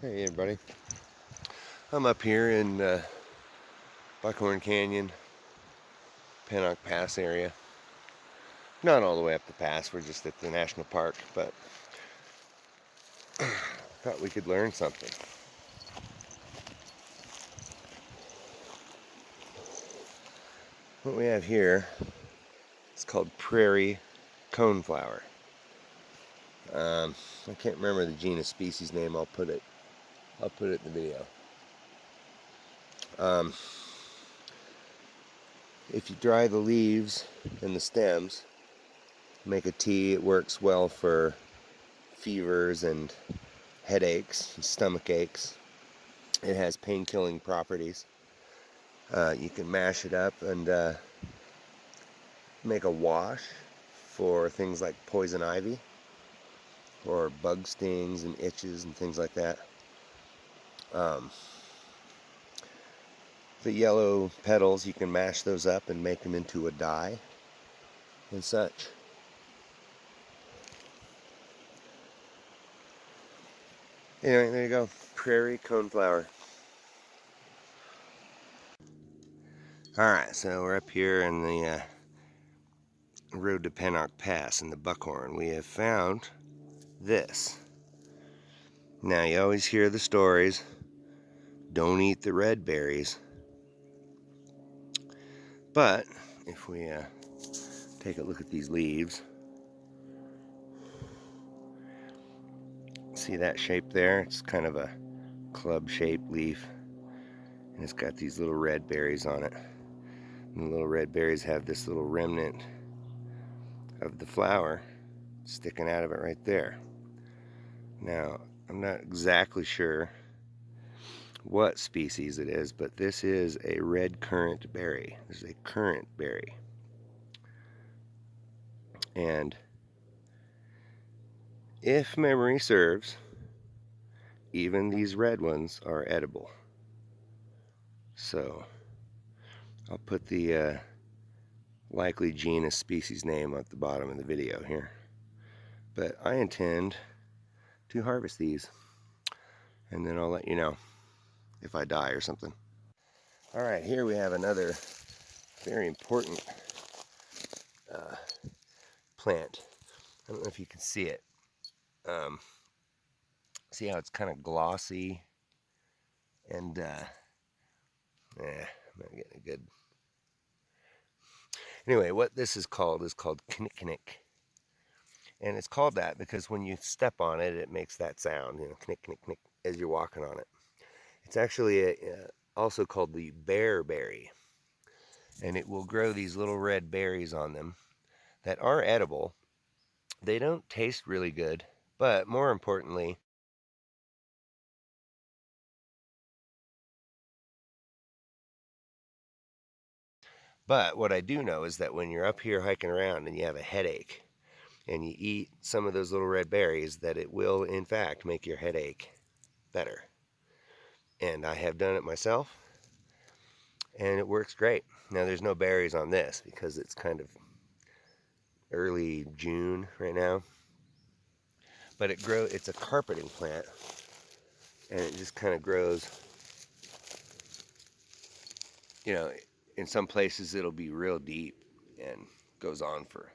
Hey everybody, I'm up here in Buckhorn Canyon, Pennock Pass area. Not all the way up the pass, we're just at the national park, but thought we could learn something. What we have here is called prairie coneflower. I can't remember the genus species name. I'll put it in the video. If you dry the leaves and the stems, make a tea. It works well for fevers and headaches and stomach aches. It has pain-killing properties. You can mash it up and make a wash for things like poison ivy or bug stings and itches and things like that. The yellow petals, you can mash those up and make them into a dye and such. Anyway, there you go. Prairie coneflower. Alright, so we're up here in the road to Pennock Pass in the Buckhorn. We have found this. Now, you always hear the stories, don't eat the red berries. But if we take a look at these leaves, see that shape there? It's kind of a club-shaped leaf, and it's got these little red berries on it. And the little red berries have this little remnant of the flower sticking out of it right there. Now, I'm not exactly sure what species it is, but this is a red currant berry. This is a currant berry. And if memory serves, even these red ones are edible. So I'll put the likely genus species name at the bottom of the video here. But I intend to harvest these, and then I'll let you know if I die or something. Alright, here we have another very important plant. I don't know if you can see it. See how it's kind of glossy and I'm not getting a good. Anyway, what this is called knick-knick. And it's called that because when you step on it, it makes that sound, you know, knick, knick, knick, as you're walking on it. It's actually also called the bearberry. And it will grow these little red berries on them that are edible. They don't taste really good, but more importantly, but what I do know is that when you're up here hiking around and you have a headache and you eat some of those little red berries, that it will in fact make your headache better. And I have done it myself, and it works great. Now, there's no berries on this because it's kind of early June right now, but it's a carpeting plant, and it just kind of grows, you know, in some places it'll be real deep and goes on for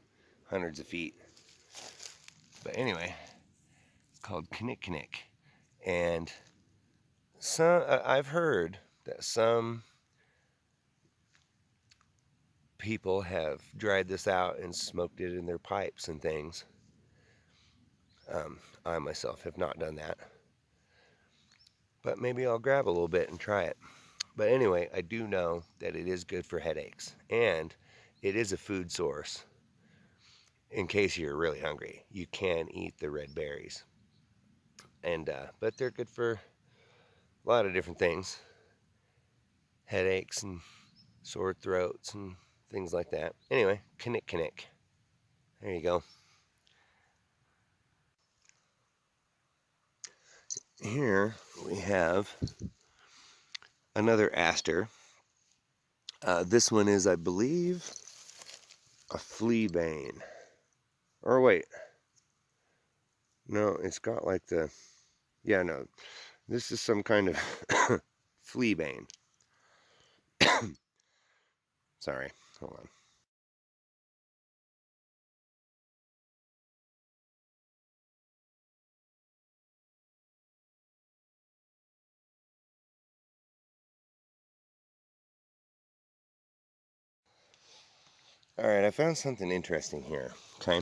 hundreds of feet. But anyway, it's called knick-knick. And I've heard that some people have dried this out and smoked it in their pipes and things. I myself have not done that, but maybe I'll grab a little bit and try it. But anyway, I do know that it is good for headaches, and it is a food source. In case you're really hungry, you can eat the red berries, and but they're good for a lot of different things, headaches and sore throats and things like that. Anyway, knick-knick. There you go. Here we have another aster. This one is, I believe, a fleabane. Or wait. No, it's got like the... Yeah, no. This is some kind of fleabane. Sorry, hold on. All right, I found something interesting here. Okay.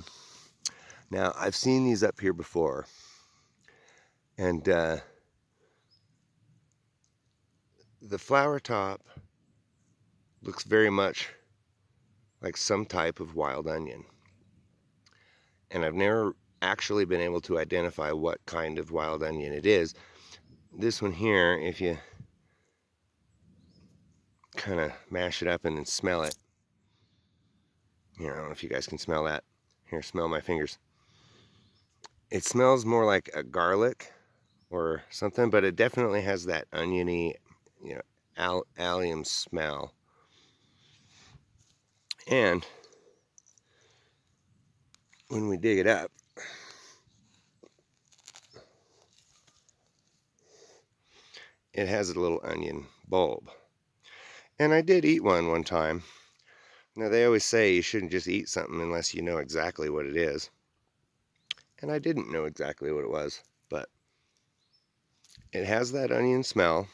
Now, I've seen these up here before, and the flower top looks very much like some type of wild onion. And I've never actually been able to identify what kind of wild onion it is. This one here, if you kind of mash it up and then smell it, I don't know if you guys can smell that. Here, smell my fingers. It smells more like a garlic or something, but it definitely has that oniony, allium smell. And when we dig it up, it has a little onion bulb. And I did eat one time. Now, they always say you shouldn't just eat something unless you know exactly what it is. And I didn't know exactly what it was, but it has that onion smell.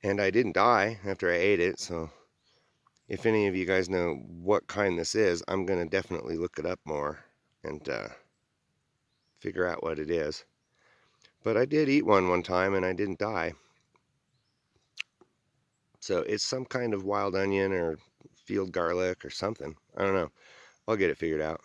And I didn't die after I ate it, so if any of you guys know what kind this is, I'm going to definitely look it up more and figure out what it is. But I did eat one time and I didn't die. So it's some kind of wild onion or field garlic or something. I don't know. I'll get it figured out.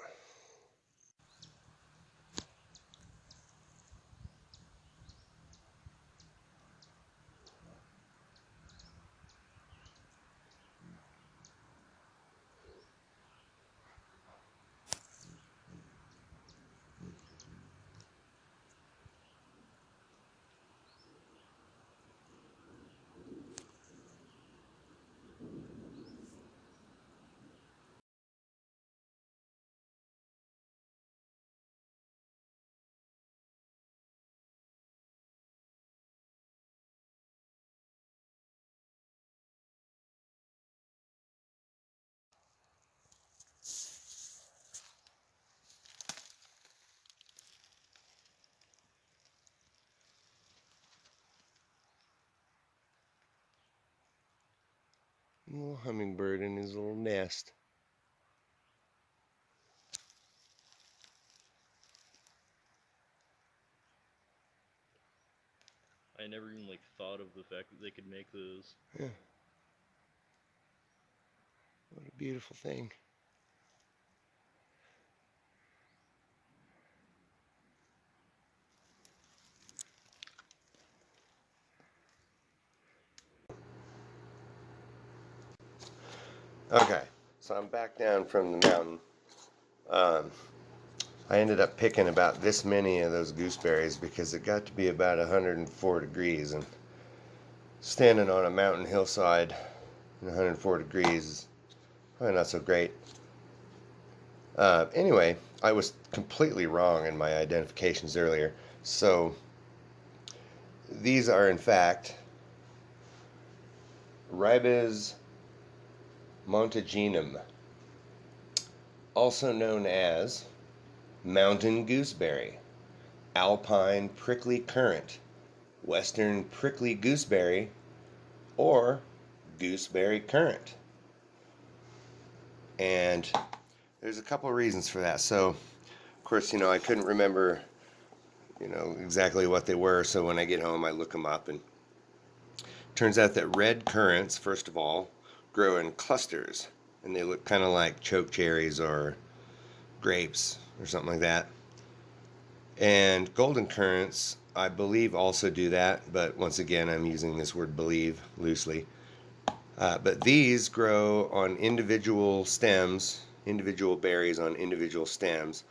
Little hummingbird in his little nest. I never even thought of the fact that they could make those. Yeah. What a beautiful thing. Okay, so I'm back down from the mountain. Um, I ended up picking about this many of those gooseberries because it got to be about 104 degrees, and standing on a mountain hillside in 104 degrees is probably not so great. Anyway, I was completely wrong in my identifications earlier. So these are in fact Ribes montaginum, also known as mountain gooseberry, alpine prickly currant, western prickly gooseberry, or gooseberry currant. And there's a couple of reasons for that. So, of course, I couldn't remember, exactly what they were. So when I get home, I look them up, and it turns out that red currants, first of all, grow in clusters, and they look kind of like choke cherries or grapes or something like that. And golden currants, I believe, also do that, but once again, I'm using this word believe loosely. But these grow on individual stems, individual berries on individual stems.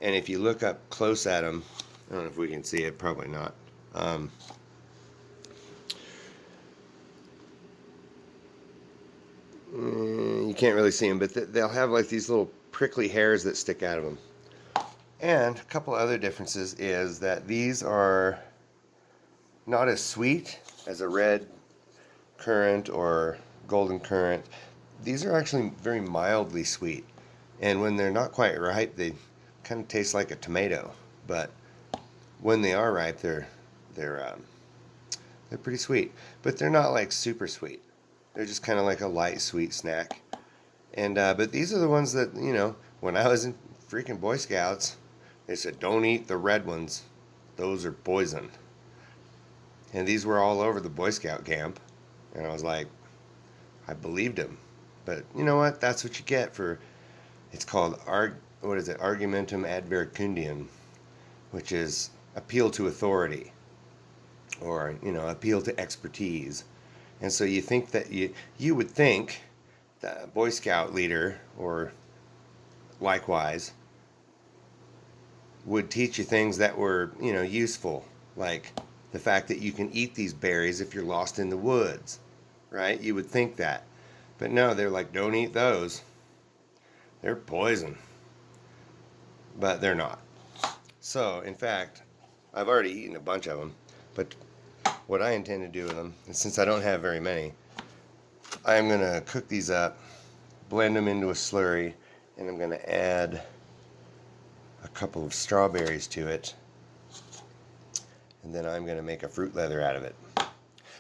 And if you look up close at them, I don't know if we can see it, probably not. Um, can't really see them, but they'll have like these little prickly hairs that stick out of them. And a couple other differences is that these are not as sweet as a red currant or golden currant. These are actually very mildly sweet. And when they're not quite ripe, they kind of taste like a tomato. But when they are ripe, they're they're pretty sweet. But they're not like super sweet. They're just kind of like a light sweet snack. And but these are the ones that, you know, when I was in freaking Boy Scouts, they said don't eat the red ones. Those are poison. And these were all over the Boy Scout camp. And I was like, I believed him. But you know what? That's what you get for. It's called what is it? Argumentum ad verecundiam, which is appeal to authority, or you know, appeal to expertise. And so you think that you would think that a Boy Scout leader or likewise would teach you things that were, you know, useful, like the fact that you can eat these berries if you're lost in the woods, right? You would think that. But no, they're like, don't eat those. They're poison. But they're not. So, in fact, I've already eaten a bunch of them. But what I intend to do with them, and since I don't have very many, I'm going to cook these up, blend them into a slurry, and I'm going to add a couple of strawberries to it. And then I'm going to make a fruit leather out of it.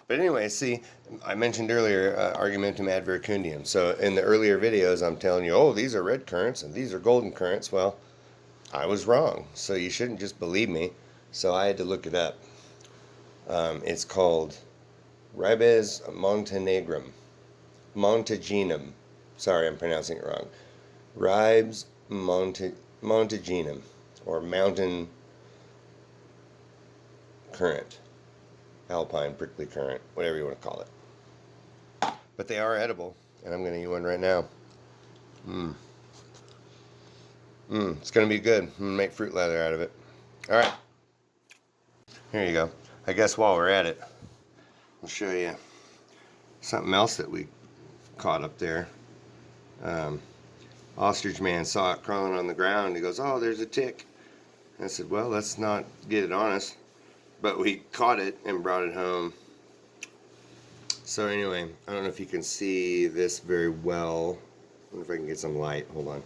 But anyway, see, I mentioned earlier argumentum ad verecundiam. So in the earlier videos, I'm telling you, oh, these are red currants and these are golden currants. Well, I was wrong. So you shouldn't just believe me. So I had to look it up. It's called Ribes montaginum. Sorry, I'm pronouncing it wrong. Ribes montaginum, or mountain currant. Alpine prickly currant, whatever you want to call it. But they are edible, and I'm going to eat one right now. It's going to be good. I'm going to make fruit leather out of it. All right, here you go. I guess while we're at it, I'll show you something else that we caught up there. Ostrich man saw it crawling on the ground. He goes, oh, there's a tick. And I said, well, let's not get it on us. But we caught it and brought it home. So anyway, I don't know if you can see this very well. I wonder if I can get some light. Hold on.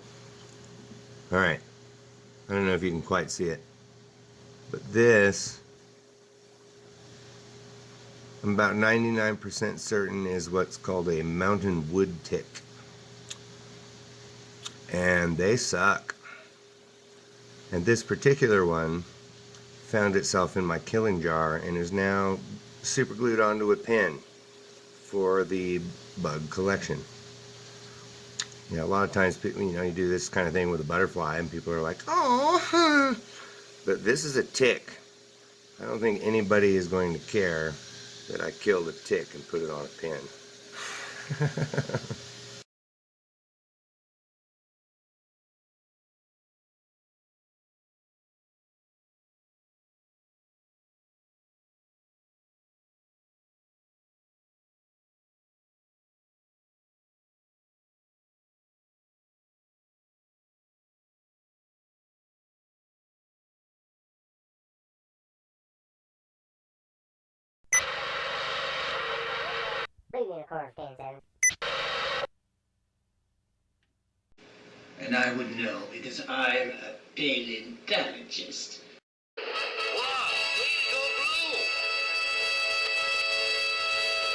All right. I don't know if you can quite see it. But this, I'm about 99% certain, is what's called a mountain wood tick. And they suck. And this particular one found itself in my killing jar and is now super glued onto a pin for the bug collection. You know, a lot of times, you know, you do this kind of thing with a butterfly and people are like, oh, but this is a tick. I don't think anybody is going to care that I killed a tick and put it on a pin. Bring me a car, Panzo. And I would know because I'm a paleontologist.